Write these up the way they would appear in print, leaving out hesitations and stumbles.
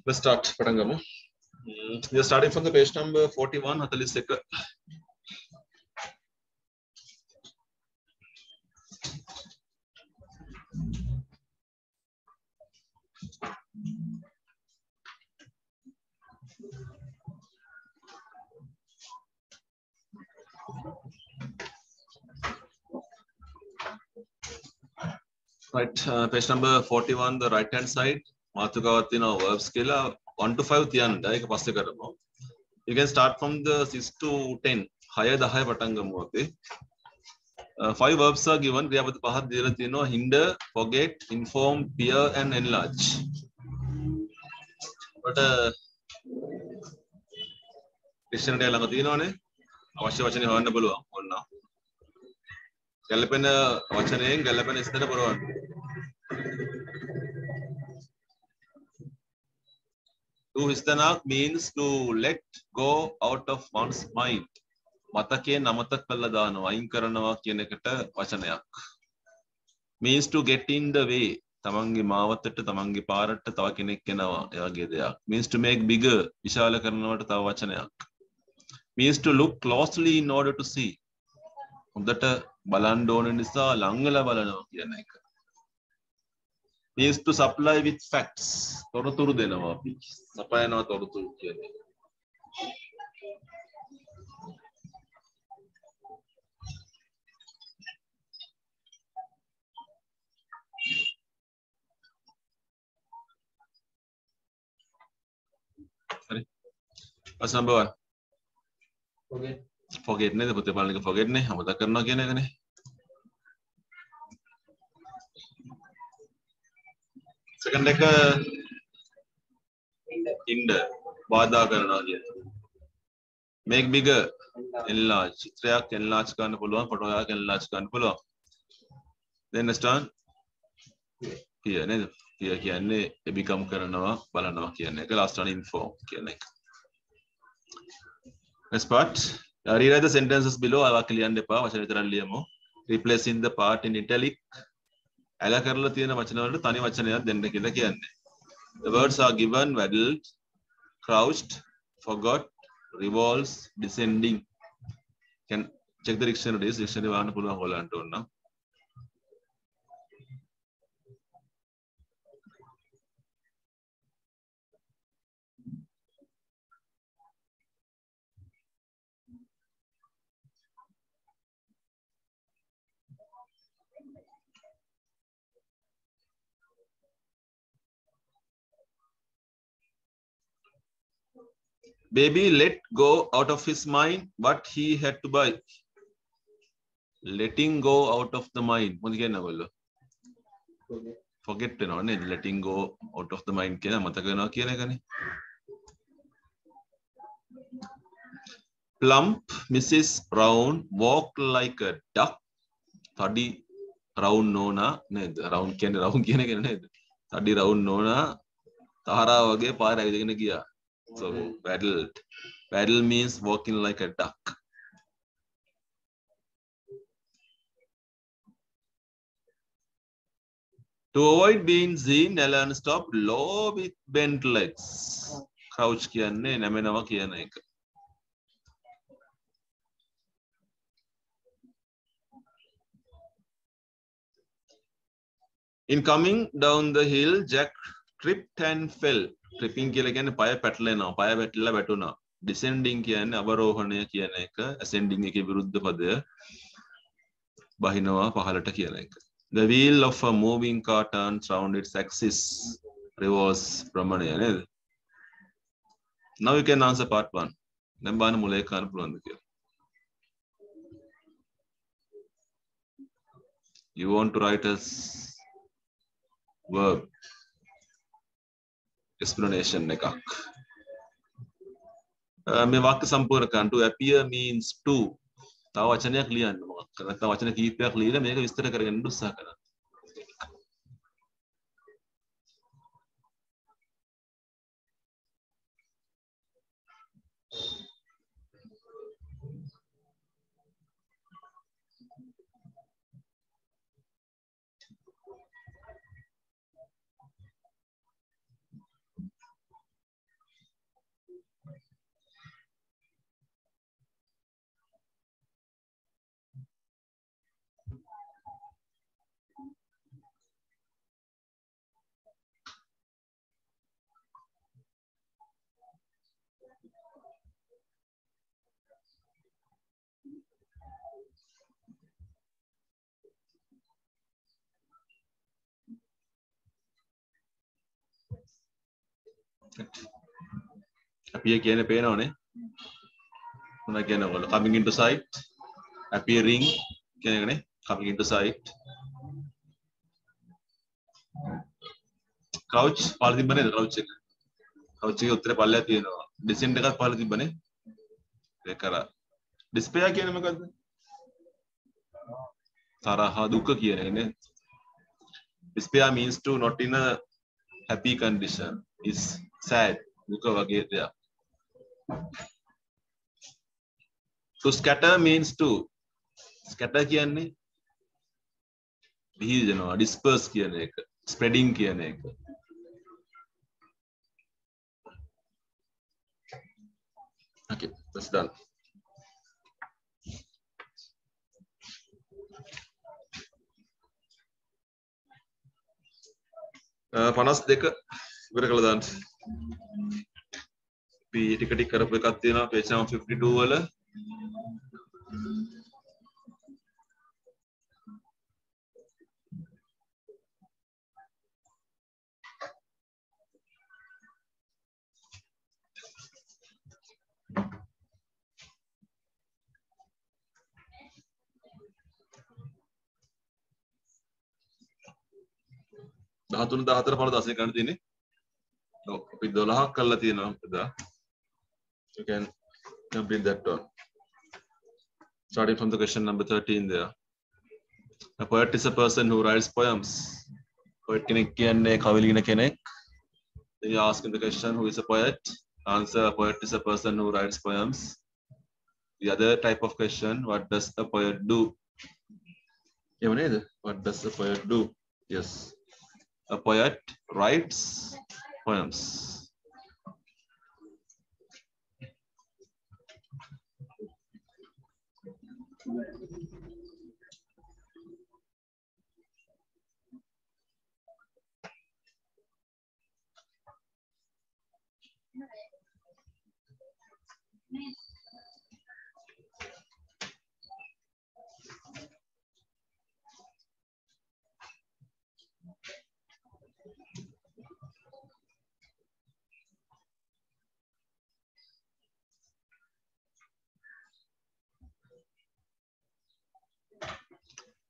Let's start. We are starting from the page number 41. Right, page number 41, the right hand side. Mathukavatina verbs kila 1 to 5 තියන්න ඒක පස්සේ කරමු. You can start from the 6 to 10. 6 10 පටන් ගමු අපි. 5 verbs are given. ක්‍රියාපද පහක් දීලා තියෙනවා. hinder, forget, inform, peer and enlarge. But dictionary ළඟ තියෙනවනේ. අවශ්‍ය වචනේ හොයන්න බලුවා. ඔන්න. ගැළපෙන වචනයෙන් ගැළපෙන ස්ථර පුරවන්න. To histanak means to let go out of one's mind. මතකයෙන් අමතක කරලා දානවා, අයින් කරනවා කියන එකට වචනයක්. Means to get in the way. තමන්ගේ මාවතට, තමන්ගේ පාරට තව කෙනෙක් එනවා. ඒ වගේ දෙයක්. Means to make bigger. විශාල කරනවට තව වචනයක්. Means to look closely in order to see. හොඳට බලන්න ඕන නිසා ලං වෙලා බලනවා කියන එක. Means to supply with facts. තොරතුරු දෙනවා අපි. සපයනවා තොරතුරු කියන්නේ. Sorry. What's number 1? Forget නේද පුතේ බලන්න එක forget නේ අමතක කරනවා කියන එකනේ. Second එක hinder බාධා කරනවා කියන. Make bigger, enlarge. චිත්‍රයක් enlarge කරන්න පුළුවන්, ෆොටෝ එකක් enlarge කරන්න පුළුවන්. Then next one peer නේද? peer කියන්නේ become කරනවා, බලනවා කියන එක. Last one inform කියන එක. Next part. Rewrite the sentences below. Awak ලියන්න එපා. වචන විතරක් ලියමු. Replacing the part in italic. ඇල කරලා තියෙන වචන වලට තනි වචනයක් දෙන්න කියලා කියන්නේ. The words are given: waddled, crouched, forgot, revolves, descending. Can check the dictionary. Dictionary වාන්න පුළුවන් ඔයාලන්ට ඕන. Baby let go out of his mind what he had to buy. Letting go out of the mind. මොකද කියන්නේ ඔයගොල්ලෝ? Forget වෙනවා නේද? Letting go out of the mind කියන මතක වෙනවා කියන එකනේ. Plump Mrs. Brown walked like a duck. තඩි round නෝනා නේද? round කියන්නේ round කියන එක නේද? තඩි round නෝනා තාරා වගේ පාර ඇවිදගෙන ගියා. So paddled. Paddle means walking like a duck. To avoid being seen, Alan stopped low with bent legs. Crouch කියන්නේ නැමෙනවා කියන එක. In coming down the hill, Jack tripped and fell. Tripping කියලා කියන්නේ පය පැටලෙනවා. පය පැටලලා වැටුණා. Descending කියන්නේ අවරෝහණය කියන එක. Ascending එකේ විරුද්ධ පදය. බහිනවා පහළට කියන එක. The wheel of a moving car turns round its axis. Reverse ප්‍රමාණය නේද? Now you can answer part 1. දැන් බලන්න මුල එක ගන්න පුළුවන්ද කියලා. You want to write as verb explanation එකක්. මේ වාක්‍ය සම්පූර්ණ කරන්න. To appear means to. තව වචනයක් ලියන්න මොකක්ද? නැත්නම් වචන කීපයක් ලියලා මේක විස්තර කරගන්න උත්සාහ කරන්න. appear කියන්නේ පේනවනේ. මොනවද කියන්නේ ඔයගොල්ලෝ? coming into sight, appearing කියන එකනේ. coming into sight. crouch පහළ තිබ්බ නේද? crouch එක. crouch එකේ උත්තරේ පල්ලෙහා තියෙනවා. descent එකත් පහළ තිබ්බනේ. ඒක කරා. despair කියන්නේ මොකද්ද? තරහ දුක කියන එකනේ. despair means to not in a happy condition, is sad, දුක වගේ දෙයක්. to scatter means to scatter කියන්නේ විහිදෙනවා, disperse කියන එක, spreading කියන එක. okay, that's done. panas deka ඉවර කළා දාන්න. අපි ටික ටික කරපු එකක් තියෙනවා page number 52 වල. දහතුන 14 පළ 16 ගන්න තියෙන්නේ. ඔව් අපි 12ක් කරලා තියෙනවා එදා. You can complete that one. Starting from the question number 13 there. A poet is a person who writes poems. Poet කෙනෙක් කියන්නේ කවි ලියන කෙනෙක්. Then you ask him the question, who is a poet? Answer, a poet is a person who writes poems. The other type of question, what does a poet do? What does a poet do? Yes. A poet writes poems.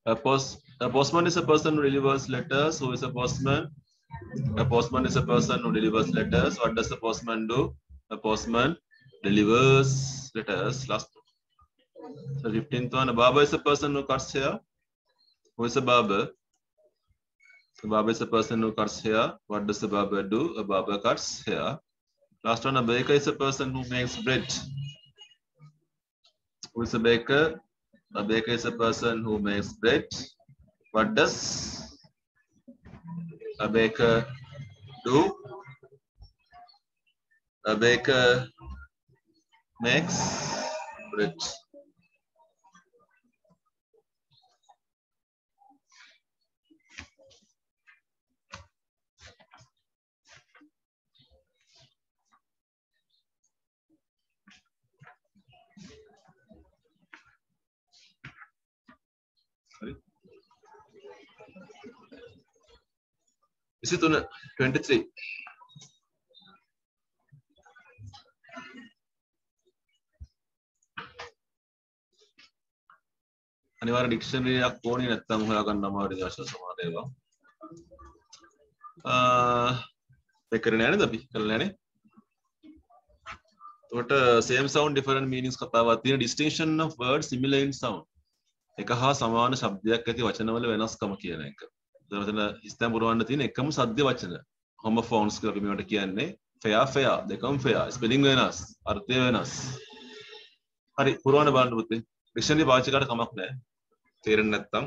A postman is a person who delivers letters. Who is a postman? A postman is a person who delivers letters. What does a postman do? A postman delivers letters. Last one. So 15th one. A barber is a person who cuts hair. Who is a barber? A barber is a person who cuts hair. What does a barber do? A barber cuts hair. Last one. A baker is a person who makes bread. Who is a baker? A baker is a person who makes bread. What does a baker do? A baker makes bread. Sorry. Is it 23? අනිවාර්ය dictionary එකක් ඕනේ නැත්නම් හොයාගන්න අමාරුයි ආශා සමාන ඒවා. ඒක කරන්නේ නැද්ද අපි? කරලා නැනේ. එතකොට same sound different meanings කතාවක් තියෙන distinction of words similar in sound. එක හා සමාන ශබ්දයක් ඇති වචනවල වෙනස්කම කියන එක. එතන හිස්තැන් පුරවන්න තියෙන එකම සද්ද වචන. homophones කියලා අපි මේවට කියන්නේ fair දෙකම fair spelling වෙනස් අර්ථය වෙනස්. හරි පුරවන්න බලන්න පුතේ. ඩික්ෂනරි පාවිච්චි කරලා කමක් නැහැ. තේරෙන්නේ නැත්නම්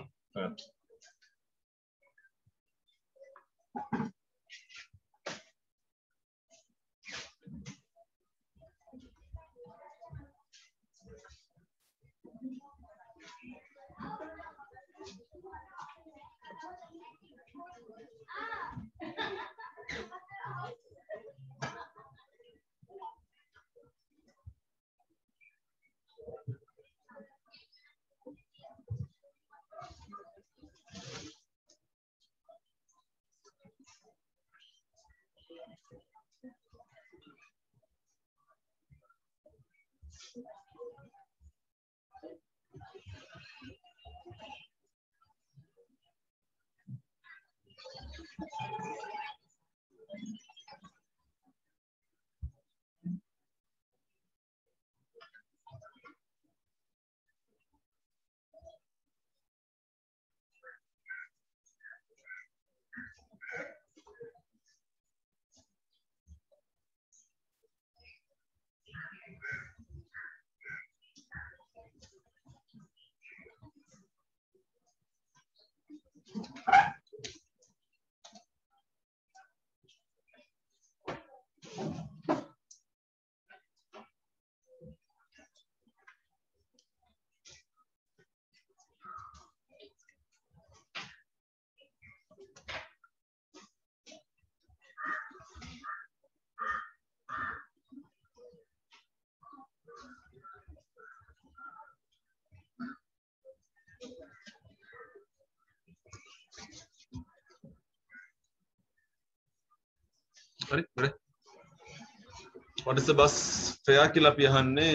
What is the bus fare කියලා අපි අහන්නේ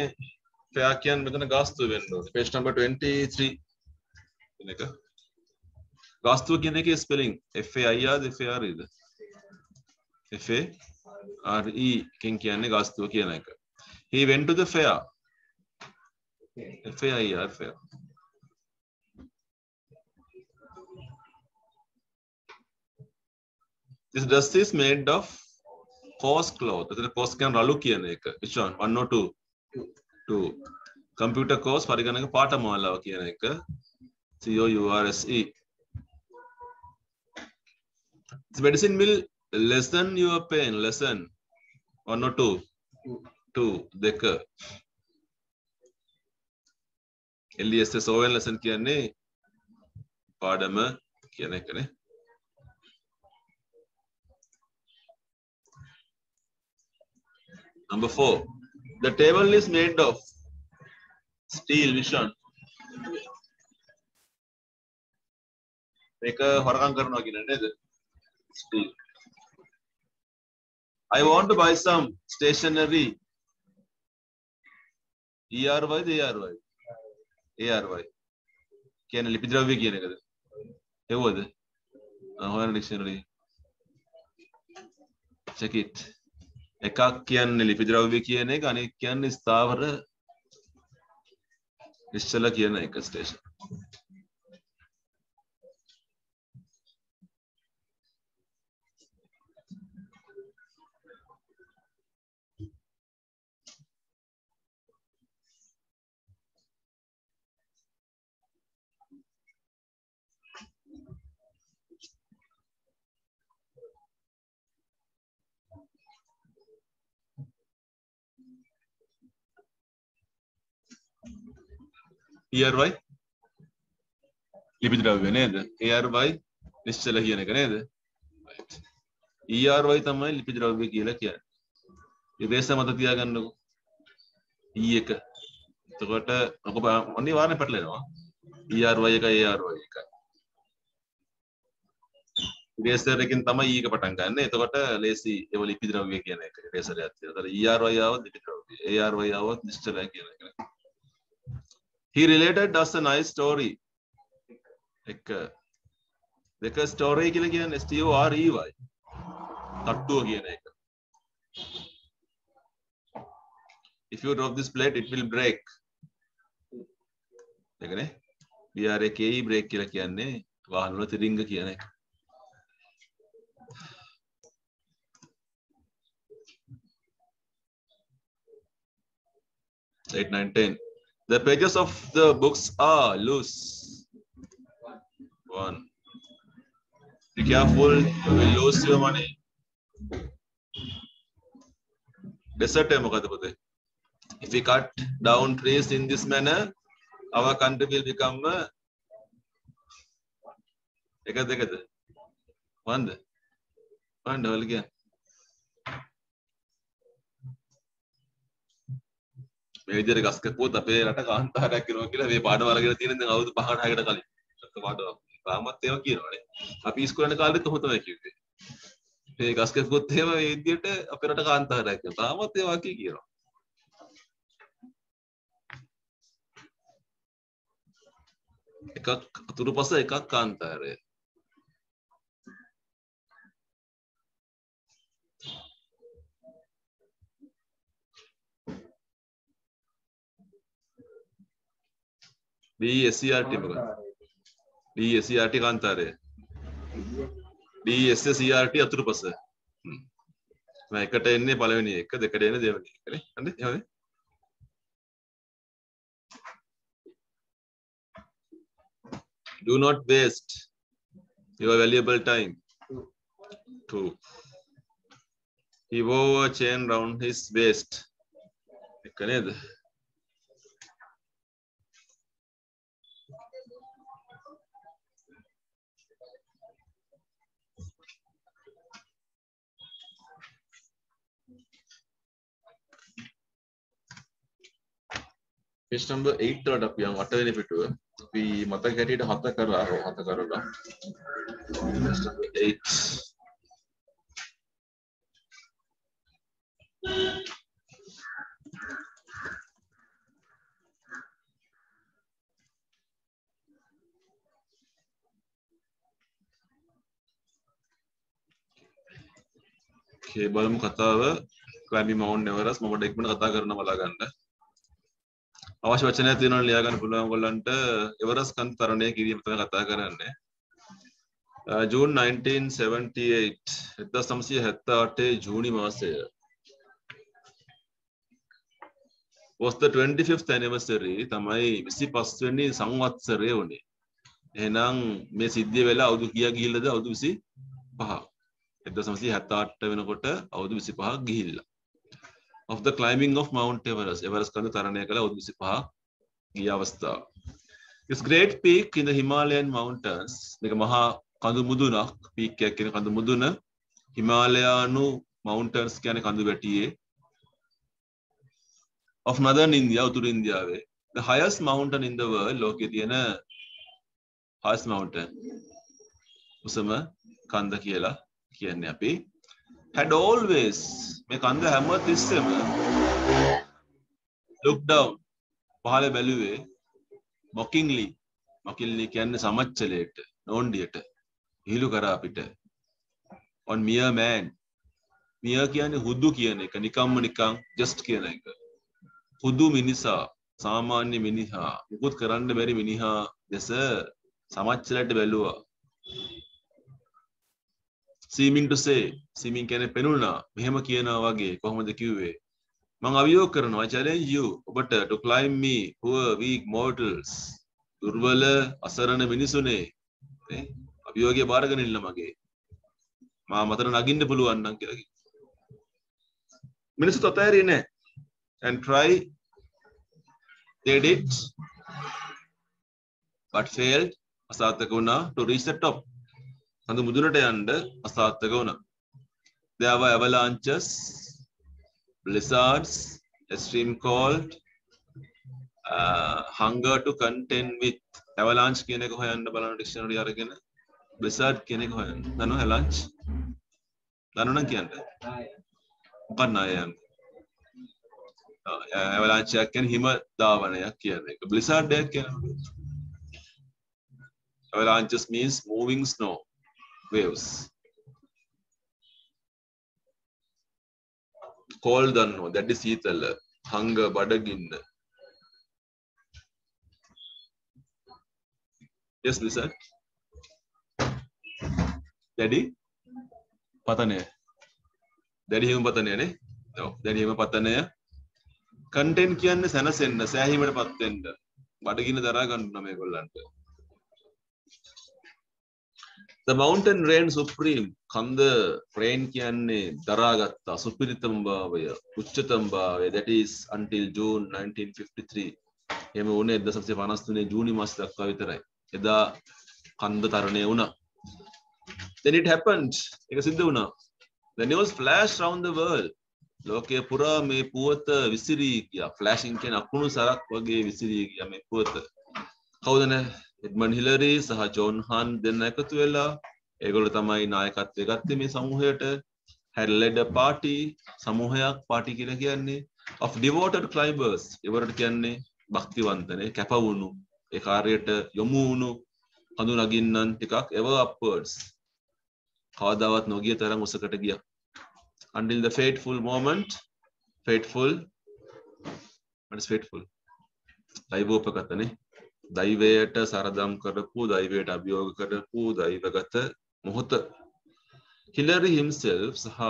fare කියන්නේ මෙතන ගාස්තුව වෙන්න ඕනේ. Page number 23 කියන එක. ගාස්තුව කියන එකේ spelling F A I R D F A R E the? F A R E කින් කියන්නේ ගාස්තුව කියන එක. He went to the fair. F A I R fair. This dress is made of coarse cloth. එතන coarse කියන්නේ රළු කියන එක. Which one? 1 or 2? 2. Computer course පරිගණක පාඨමාලාව කියන එක. C O U R S E. This medicine will lessen your pain. Lessen. 1 or 2? 2. දෙක. LESS ON lesson කියන්නේ පාඩම කියන එකනේ. Number 4. The table is made of steel. Which one? මේක හොරකම් කරනවා කියන්නේ නේද? Steel. I want to buy some stationery. ERY the ARY? ARY. කියන්නේ ලිපි ද්‍රව්‍ය කියන එකද? එව්වද? හොයන්න dictionary. Check it. එකක් කියන්නේ ලිපි ද්‍රව්‍ය කියන එක අනෙක් කියන්නේ ස්ථාවර නිශ්චල කියන එක ස්ටේෂන්. ERY ලිපි ද්‍රව්‍ය නේද? ARY නිශ්චල කියන එක නේද? right. ERY තමයි ලිපි ද්‍රව්‍ය කියලා කියන්නේ. ඉරේස මත තියාගන්නකො. E එක. එතකොට ඔක අනිවාර්යයෙන් පැටලෙනවා. ERY එකයි ARY එකයි. ඉරේසර් එකකින් තමයි E එක පටන් ගන්න. එතකොට ලේසි ඒව ලිපි ද්‍රව්‍ය කියන එක. ඉරේසරයක් තියෙනවා. එතකොට ERY ආවොත් ලිපි ද්‍රව්‍ය. ARY ආවොත් නිශ්චලයි කියන එක. He related us a nice story. එක දෙක story කියලා කියන්නේ STOREY. තට්ටුව කියන එක. If you drop this plate it will break. ඒකනේ. BRAKE break කියලා කියන්නේ වාහන වල තිරිංග කියන එක. Eight, 9, 10. The pages of the books are loose. 1. Be careful, you will lose your money. Desert time මොකද පුතේ? If we cut down trees in this manner, our country will become එකද දෙකද? වන්ද? වන්ද වල කියන්නේ. මේ විදිහට ගස් කපුවොත් අපේ රට කාන්තාරයක් වෙනවා කියලා මේ පාඩම අරගෙන තියෙන දැන් අවුරුදු 5කට 6කට කලින්. සත්‍ය පාඩම. තාමත් ඒවා කියනවානේ. අපි ඉස්කෝලේ යන කාලෙත් ඔහොම තමයි කිව්වේ. මේ ගස්කෙකුත් එහෙම මේ විදියට අපේ රට කාන්තාරයක් කියනවා. තාමත් ඒ වාක්‍ය කියනවා. එකක් අතුරුපස එකක් කාන්තාරය. DSCRT මොකද? DSCRT කාන්තාරය. DSCRT අතුරුපස. මම එකට එන්නේ පළවෙනි එක, දෙකට එන්නේ දෙවෙනි එක නේ. හරිද? එහෙමද? Do not waste your valuable time. 2. He wore a chain round his waist. එක නේද? Page number 8 වලට අපි යමු 8 වෙනි පිටුව. අපි මතක හැටියට 7 කරලා 7 කරලා. Page number 8. Okay, බලමු කතාව climbing Mount Everest. මම ඩෙක් වෙන කතා කරන්න බලා ගන්න. අවශ්‍ය වචනයක් තියෙනවා ලියා ගන්න පුළුවන් ඔයගොල්ලන්ට. එවරස්ට් කන්ද තරණය කිරීම තමයි කතා කරන්නේ. June 1978 1978 ජූනි මාසය was the 25th anniversary තමයි 25 වෙනි සංවත්සරය වුණේ. එහෙනම් මේ සිද්ධිය වෙලා අවුරුදු කීයක් ගිහිල්ලාද? අවුරුදු 25ක්. 1978 වෙනකොට අවුරුදු 25ක් ගිහිල්ලා. Of the climbing of Mount Everest. Everest කන්ද තරණය කළ අවුරුදු 25ක් ගිය අවස්ථාව. This great peak in the Himalayan mountains. මේක මහා කඳු මුදුනක්. peak එකක් කියන කඳු මුදුන. හිමාලයානු mountains කියන්නේ කඳු වැටියේ. Of northern India, උතුරු ඉන්දියාවේ. The highest mountain in the world. ලෝකයේ තියෙන highest mountain. උසම කන්ද කියලා කියන්නේ අපි. Had always මේ කන්ද හැම තිස්සෙම look down පහළ බැලුවේ mockingly කියන්නේ සමච්චලයට නෝන්ඩියට හිලු කරා අපිට on mere man mere කියන්නේ හුදු කියන එක නිකම්ම නිකං just කියන එක හුදු මිනිසා සාමාන්‍ය මිනිහා මුකුත් කරන්න බැරි මිනිහා දැස සමච්චලයට බැලුවා seeming to say seeming කියන්නේ පෙනුණා මෙහෙම කියනවා වගේ කොහොමද කිව්වේ මම අවියෝග කරනවා I challenge you ඔබට to climb me poor weak mortals දුර්වල අසරණ මිනිසුනේ නේ අවියෝගය බාරගෙන ඉන්න මගේ මා මතර නගින්න පුළුවන් නම් කියලා කිව්වා මිනිස්සු තතෑරියේ නැහැ and try they did but failed අසාර්ථක වුණා to reach the top කඳු මුදුනට යන්න අසාර්ථක වුණා. There were avalanches, blizzards, extreme cold, hunger to contend with. Avalanche කියන එක හොයන්න බලන්න dictionary අරගෙන blizzard කියන එක හොයන්න. දන්නව avalanche? දන්නව නම් කියන්න. මොකක්ද නයයන්? avalanche කියන්නේ හිම දාවනයක් කියන එක. blizzard එකක් කියන්නේ. Avalanches means moving snow. Waves. Cold danno that is සීතල hunger බඩගින්න yes listen daddy පතනය daddy හිම පතනය නේ no daddy හිම පතනය content කියන්නේ සැනසෙන්න සෑහීමටපත් වෙන්න බඩගින්න දරා ගන්න මේගොල්ලන්ට The mountain rain supreme කන්ද rain කියන්නේ දරාගත්තා සුපිරිතම භාවය උච්චතම භාවය that is until June 1953 එහෙම වුණේ 1953 ජූනි මාස දක්වා විතරයි එදා කන්ද තරණය වුණා then it happened ඒක සිද්ධ වුණා the news flashed around the world ලෝකයේ පුරා මේ පුවත විසිරී ගියා flashing කියන අකුණු සරක් වගේ විසිරී ගියා මේ පුවත කවුද නේ එඩ්මන්ඩ් හිලරි සහ ජෝන් හන් දෙන්න එකතු වෙලා ඒගොල්ලෝ තමයි නායකත්වය ගත්තේ මේ සමූහයට had led a party සමූහයක් party කියලා කියන්නේ of devoted climbers ඒවට කියන්නේ භක්තිවන්තනේ කැප වුණු ඒ කාර්යයට යොමු වුණු කඳු නගින්නන් ටිකක් ever upwards කවදාවත් නොගිය තරම් උසකට ගියා until the fateful moment fateful what is fateful දෛවෝපගතනේ දෛවයට සරදම් කරපු දෛවයට අභියෝග කරපු දෛවගත මොහොත Hillary himself සහ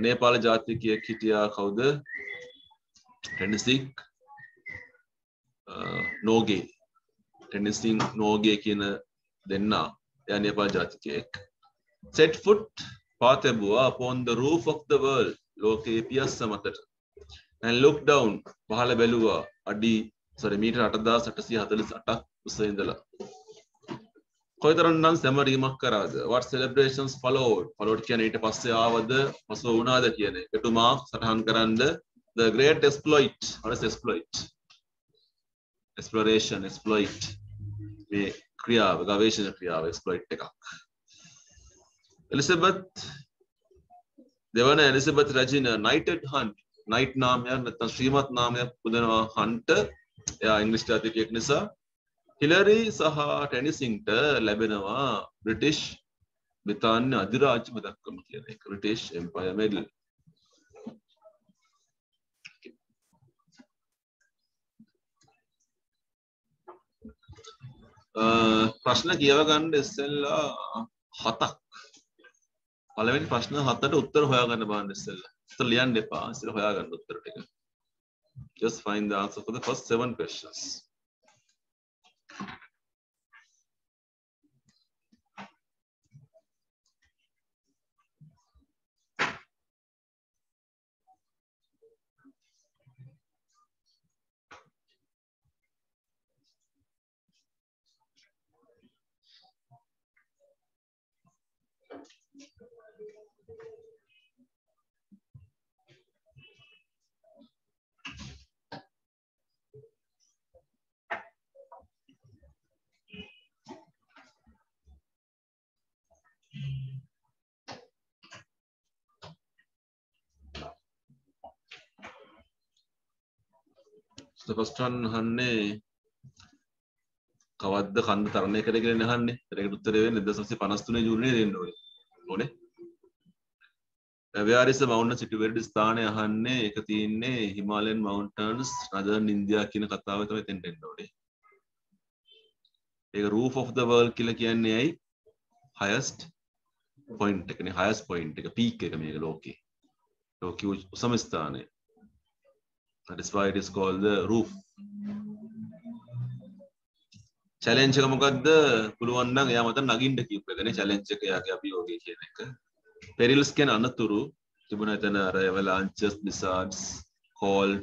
නේපාල ජාතිකයෙක් හිටියා කවුද ටෙනිසික් නෝගේ ටෙනිසික් නෝගේ කියන දෙන්නා එයා Nepal ජාතිකයෙක් set foot පාතැබුවා upon the roof of the world ලෝකයේ පියස්ස මතට and look down පහළ බැලුවා මීටර 8848ක් උස ඉඳලා කොයිතරම්නම් සැමරීමක් කරාද what celebrations followed කියන්නේ ඊට පස්සේ ආවද පසුව වුණාද කියන එක to mark සටහන් කරන්න the great exploit what is exploit exploration exploit මේ ක්‍රියාව ගවේෂණ ක්‍රියාව exploit එකක් දෙවන එලිසබෙත් රජින knighted hunt knight නාමයක් නැත්නම් ශ්‍රීමත් නාමයක් පුදනවා hunt එයා ඉංග්‍රීසි ජාතිකයෙක් නිසා හිලරි සහ ටෙනිසින්ට ලැබෙනවා බ්‍රිටිෂ් බ්‍රිතාන්‍ය අධිරාජ්‍ය පදක්කම කියන එක බ්‍රිටිෂ් එම්පයර් මෙඩල් ප්‍රශ්න කියව ගන්න ඉස්සෙල්ලා 7ක් පළවෙනි ප්‍රශ්න 7ට උත්තර හොයාගන්න බලන්න ඉස්සෙල්ලා උත්තර ලියන්න එපා ඉස්සෙල්ලා හොයාගන්න උත්තර ටික just find the answer for the first 7 questions the first one අහන්නේ කවද්ද කන්ද තරණය කරේ කියලා අහන්නේ. ඒකට උත්තරේ වෙන්නේ 1953 ජූනියේ දෙන්න ඕනේ. Where is the mountain situated ස්ථානය අහන්නේ. ඒක තියෙන්නේ Himalayan mountains northern India කියන කතාව තමයි එතෙන් දෙන්න ඕනේ. ඒක roof of the world කියලා කියන්නේ ඇයි? highest point එකනේ highest point එක peak එක මේක ලෝකේ. ලෝකයේ උසම ස්ථානය. That is why it is called the roof. Challenge එක මොකද්ද? පුළුවන් නම් එයා මත නගින්න කියප එකනේ challenge එක එයාගේ අභියෝගය කියන එක. Perils කියන අනතුරු තිබුණා එතන අර avalanches, blizzards, cold,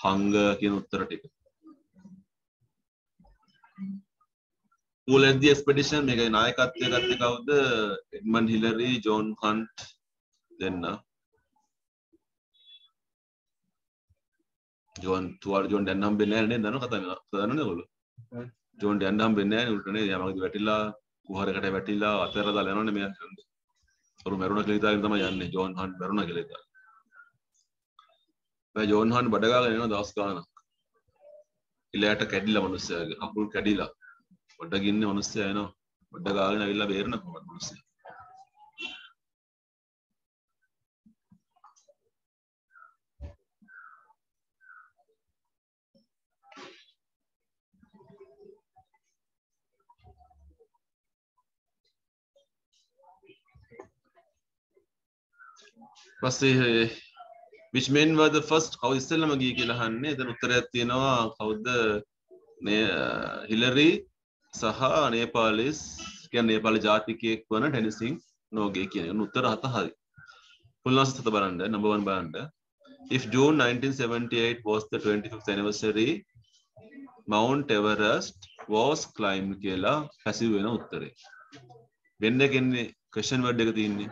hunger කියන උත්තර ටික. Who led the expedition? මේකේ නායකත්වය ගත්තේ කවුද? Edmund Hillary, John Hunt දෙන්න. John දැන් හම්බෙන්නේ නැහැ නේද? දන්නව කතා කරන්නේ ඔයගොල්ලෝ. John දැන් හම්බෙන්නේ නැහැ නේ උල්ටනේ යමකද වැටිලා කුහරකට වැටිලා අතර දාලා යනවනේ මෙයා කරන්නේ. අර මරුණ කියලා හිතාගෙන තමයි යන්නේ. John Hunt මරුණා කියලා හිතා. John Hunt බඩ ගාගෙන එනවා දවස් ගානක්. ඉලයට කැඩිලා මිනිස්සයාගේ කකුල් කැඩිලා. බඩ ගින්නේ මිනිස්සයා එනවා. බඩ ගාගෙන ඇවිල්ලා බේරන කොහොමද මිනිස්සයා. which men were the first කවුද ඉස්සෙල්ලම ගියේ කියලා අහන්නේ. එතන උත්තරයක් තියෙනවා කවුද හිලරි සහ නේපාලිස් කියන්නේ නේපාල ජාතිකයෙක් වන ටෙනිසින් නෝගේ කියන එක. උත්තර 7 හරි. full answer 7 බලන්න. number 1 බලන්න. if June 1978 was the 25th anniversary Mount Everest was climbed කියලා passive වෙන උත්තරේ. වෙන්නේ කියන්නේ question word එක තියෙන්නේ.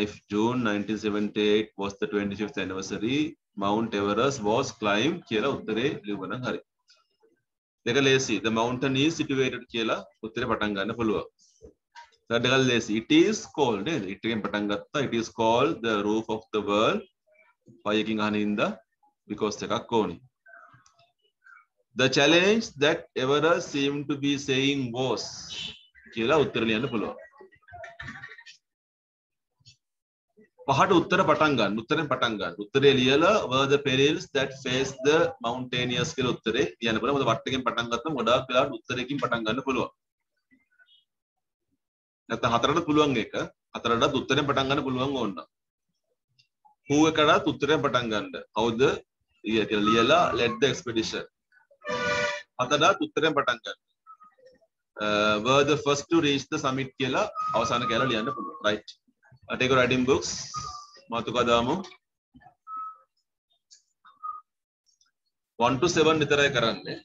If June 1978 was the 25th anniversary, Mount Everest was climbed කියලා උත්තරේ ලියවන හරි. දෙක ලේසි. The mountain is situated කියලා උත්තරේ පටන් ගන්න පුළුවන්. It is called, it is called the roof of the world. Because the challenge that Everest seemed to be saying was Pahad Uttara Patangan, Uttara Patangan, Uttare Liela were the perils that faced the mountainous kill Uttare, Yanapura, the Vatican Patangatam, Muda, Pilar, Uttarekim Patangan Pulo. At the Hatrada Puluangeka, Hatrada, Uttare Patangan Puluangona. Who Ekada, Uttare Patanganda, how the Liela led the expedition. Hatada, Uttare Patangan were the first to reach the summit Kela, Ausana Kela Liana, right? Take your writing books, Matukadamu. 1 to 7 nitara karanne.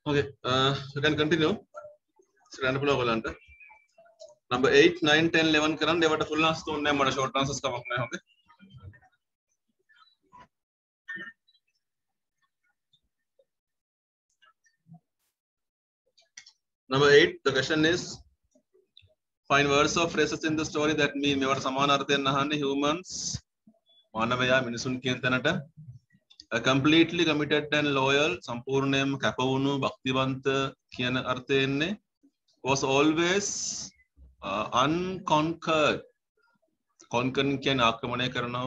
Okay, you can continue. Stand up lanta. Number 8, 9, 10, 11 karan they were full answer unne mara short answers come apne honge. Number 8, the question is find words of phrases in the story that mean mewara samanarthayen nahanne humans manavaya minisun කියන තැනට completely committed and loyal සම්පූර්ණයෙන්ම කැප වුණු භක්තිවන්ත කියන අර්ථය එන්නේ was always unconquered. conquer කියන්නේ ආක්‍රමණය කරනවා,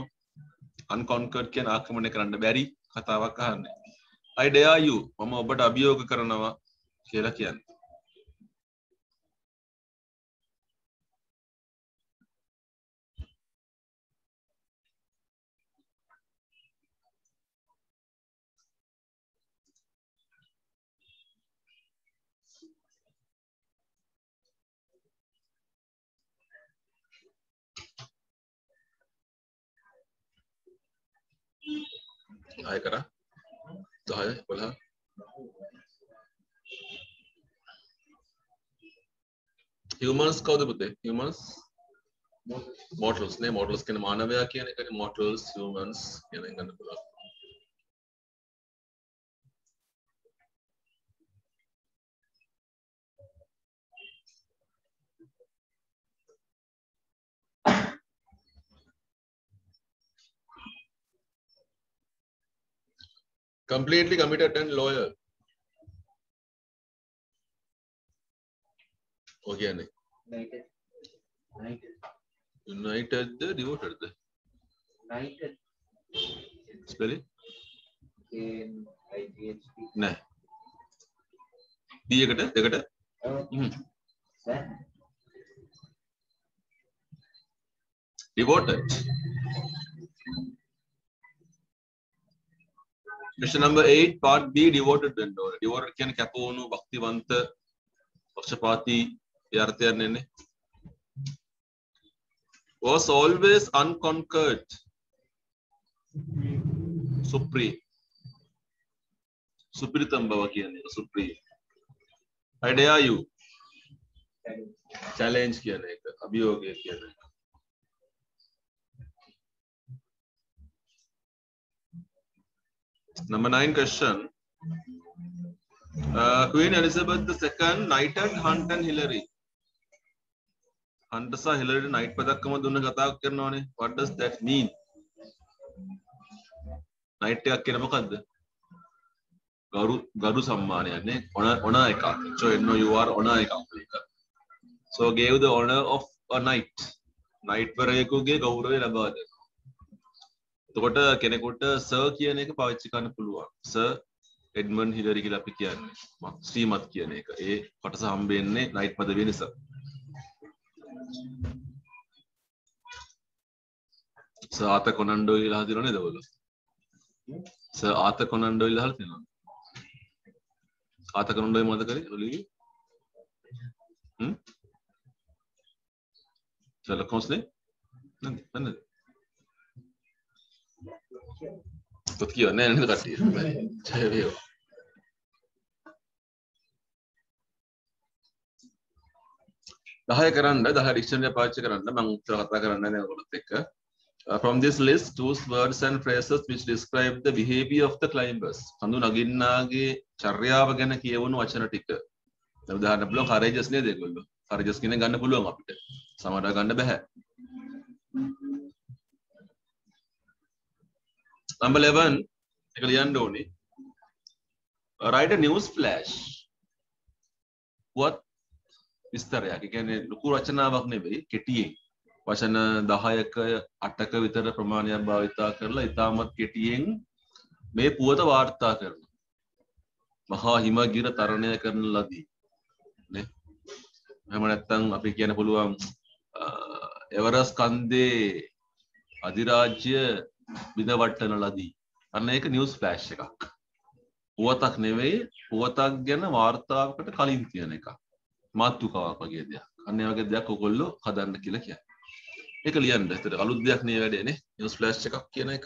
unconquered කියන්නේ ආක්‍රමණය කරන්න බැරි කතාවක් අහන්නේ. I dare you මම ඔබට අභියෝග කරනවා කියලා කියන්නේ. ආය කරා 10 12 humans කවුද පුතේ? humans mortals නේ. mortals කියන්නේ මානවයා කියන එකනේ. mortals humans කියන එක ගන්න පුළුවන්. completely committed and loyal. Okay ane. United the devoted the. United. Spelling? IGHT. Nah. D ekata dekata. Devoted. Question number 8, part B, devoted and loyal. Devoted කියන්නේ කැප වුණු භක්තිවන්ත පක්ෂපාතී යර්ථයන් එන්නේ. Was always unconquered. Supreme. Supritam බව කියන්නේ supreme. I dare you. Challenge කියන එක, අභියෝගය කියන එක. Number 9 question. Queen Elizabeth II knighted Hunt and Hillary. Hunt sa Hillary knight පදක්කම දුන්න කතාවක් කරනවානේ. What does that mean? knight එකක් කියන මොකද්ද? ගරු සම්මානයක් නේ. honor එකක්. So you know you are honor එකක්. So gave the honor of a knight. knight වරයෙකුගේ ගෞරවය ලබා දෙනවා. එතකොට කෙනෙකුට සර් කියන එක පාවිච්චි කරන්න පුළුවන්. සර් එඩ්මන්ඩ් හිලරි කියලා අපි කියන්නේ. ශ්‍රීමත් කියන එක. ඒ කොටස හම්බෙන්නේ නයිට් පදවිය නිසා. සර් ආතර් කොනන් ඩොයිල් අහලා තියෙනව නේද ඔයගොල්ලෝ? සර් ආතර් කොනන් ඩොයිල් අහලා තියෙනවද? ආතර් කොනන් ඩොයිල් මොකද කරේ? ඔලිවි? Sherlock Holmes ne? Nanti. Tot kiyo ne ne kati. Caya veo. Dahaya karanda, dahaya dictionary පාවිච්චි කරන්න මම උත්තර කතා කරන්න නේ ඔයගොල්ලොත් එක්ක. From this list, choose words and phrases which describe the behavior of the climbers. කඳු නගින්නාගේ චර්යාව ගැන කියවුණු වචන ටික. දැන් උදාහරණ බලන්න courageous නේද ඒගොල්ලෝ? courageous කියන ගන්න පුළුවන් අපිට. සමහරව ගන්න බෑ. Number 11 එක ලියන්න ඕනේ. Write a news flash. What විස්තරයක්. ඒ කියන්නේ ලොකු රචනාවක් නෙවෙයි කෙටියෙන්. වචන 10ක 8ක විතර ප්‍රමාණයක් භාවිතා කරලා ඉතාමත් කෙටියෙන් මේ පුවත වාර්තා කරනවා. මහා හිමගිර තරණය කරන ලදී. නේ? එහෙම නැත්නම් අපි කියන්න පුළුවන් එවරස් කන්දේ අධිරාජ්‍ය විදවට්ටන ලදී. අන්න ඒක නිවුස් ෆ්ලෑෂ් එකක්. පුවතක් නෙවෙයි පුවතක් ගැන වාර්තාවකට කලින් තියෙන එකක්. මාතෘකාවක් වගේ දෙයක්. අන්න ඒ වගේ දෙයක් ඔයගොල්ලෝ හදන්න කියලා කියන්නේ. ඒක ලියන්න. ඒතර අලුත් දෙයක් නේ වැඩේ නේ. නිවුස් ෆ්ලෑෂ් එකක් කියන එක.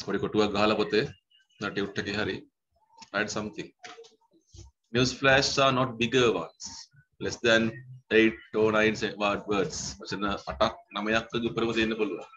පොඩි කොටුවක් ගහලා පොතේ නටියුට් එකේ හරි write something. News flash are not bigger ones. Less than 8 or 9 words. වචන 8ක් 9ක් වගේ උඩරම දෙන්න පුළුවන්.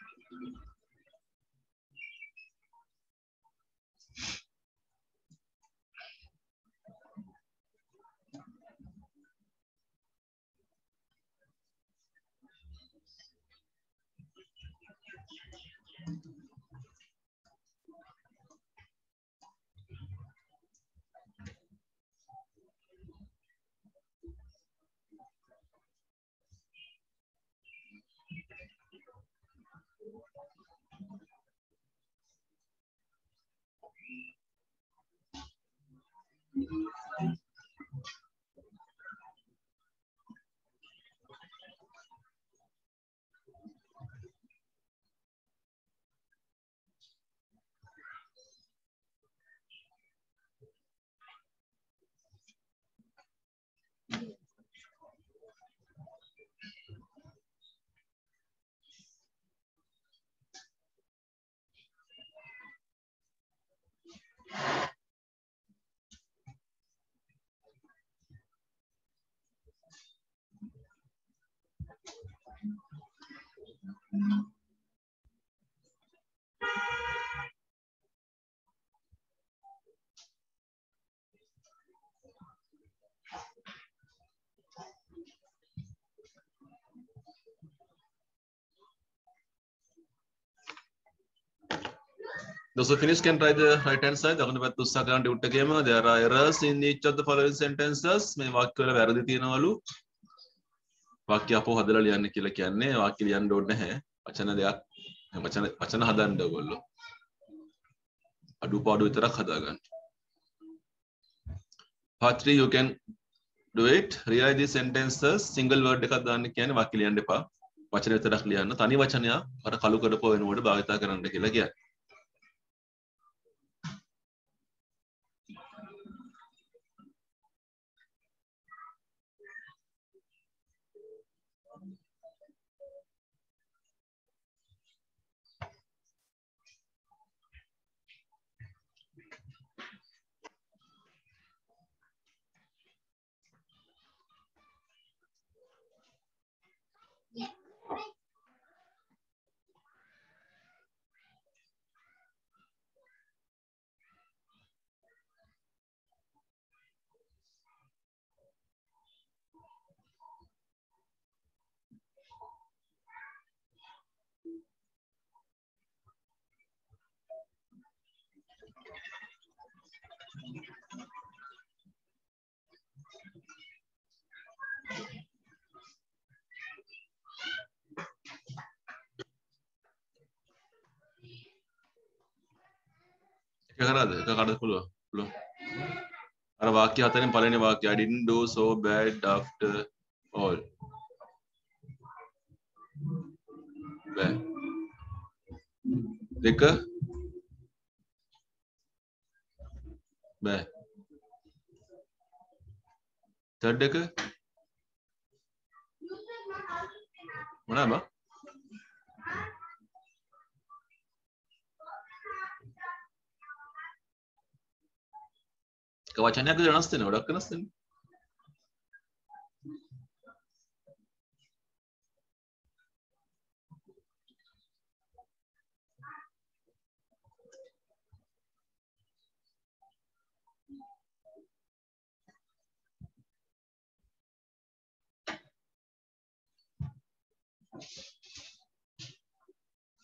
Those who finish can try the right hand side. අගන පැත්ත උත්සාහ කරන්න ටියුට් එකේම there are errors in each of the following sentences. මේ වාක්‍ය වල වැරදි තියෙනවලු. වාක්‍ය අපෝ හදලා ලියන්න කියලා කියන්නේ වාක්‍ය ලියන්න ඕනේ නැහැ. වචන දෙයක් වචන හදන්න ඕගොල්ලෝ. අඩුපාඩු විතරක් හදාගන්න. Part 3 you can do it. Rewrite these sentences. Single word එකක් දාන්න කියන්නේ වාක්‍ය ලියන්න එපා. වචන විතරක් ලියන්න. තනි වචනයක් අර කළු කරපුව වෙනකොට භාවිතා කරන්න කියලා කියන්නේ. එක කරාද? එක කඩ පුළුවන්. පුළුවන්. අර වාක්‍ය හතරෙන් පළවෙනි වාක්‍ය I didn't do so bad after all. බෑ. දෙක බෑ. third එක මොනවාද? වචනයක් වෙනස් වෙනවා. ගොඩක් වෙනස් වෙනවා.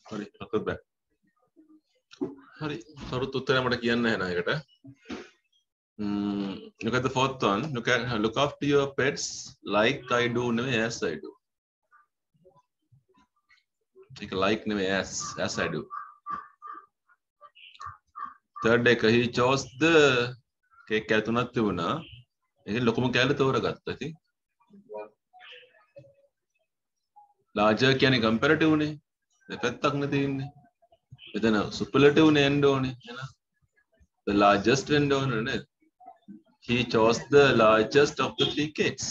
හරි අතට බෑ. හරි සරුත් උත්තරය මට කියන්න නැහැ නේකට. Look at the fourth one. Look after your pets like I do නෙවෙයි as I do. ඒක like නෙවෙයි as I do. Third එක he chose the cake කෑල්ල තුනක් තිබුණා. ඒකෙන් ලොකුම කෑල්ල තෝරගත්තා. ඉතින් larger කියන්නේ comparative නේ. දෙපැත්තක් නේ තියෙන්නේ. එතන superlative නේ එන්න ඕනේ. එහෙනම් the largest වෙන්න ඕනේ නේද? He chose the largest of the three cakes.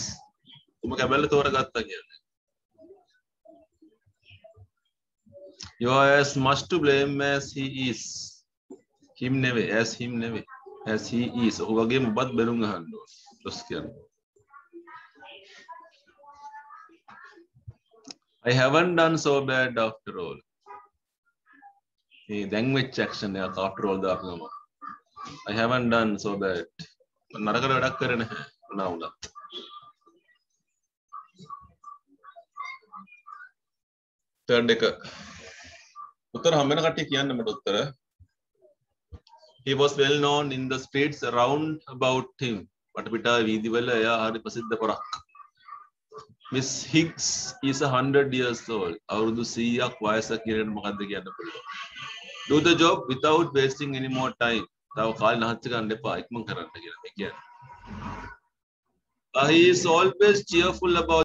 ලොකුම කෑල්ල තෝරගත්තා කියන්නේ. You are as much to blame as he is. Him නෙවෙයි as him නෙවෙයි as he is. ඔහු වගේම ඔබත් බැලුම් අහන්න ඕනේ. ඊට කියන්නේ I haven't done so bad after all. Hey, දැන් වෙච්ච action එකක් after all දාපුවම I haven't done so bad. නරකට වැඩක් කරේ නැහැ. මොනවා වුණත්. third එක උත්තර හම්බ වෙන කට්ටිය කියන්න මට උත්තර. He was well known in the streets around about him. වටපිටා වීදිවල එයා හරි ප්‍රසිද්ධ පොරක්. Miss Higgs is 100 years old. අවුරුදු 100ක් වයස කියන මොකද්ද කියන්න පුළුවන්. Do the job without wasting any more time. තව කාලේ නැහත් ගන්න එපා. ඉක්මන් කරන්න කියලා මේ කියන්නේ. He is always cheerful about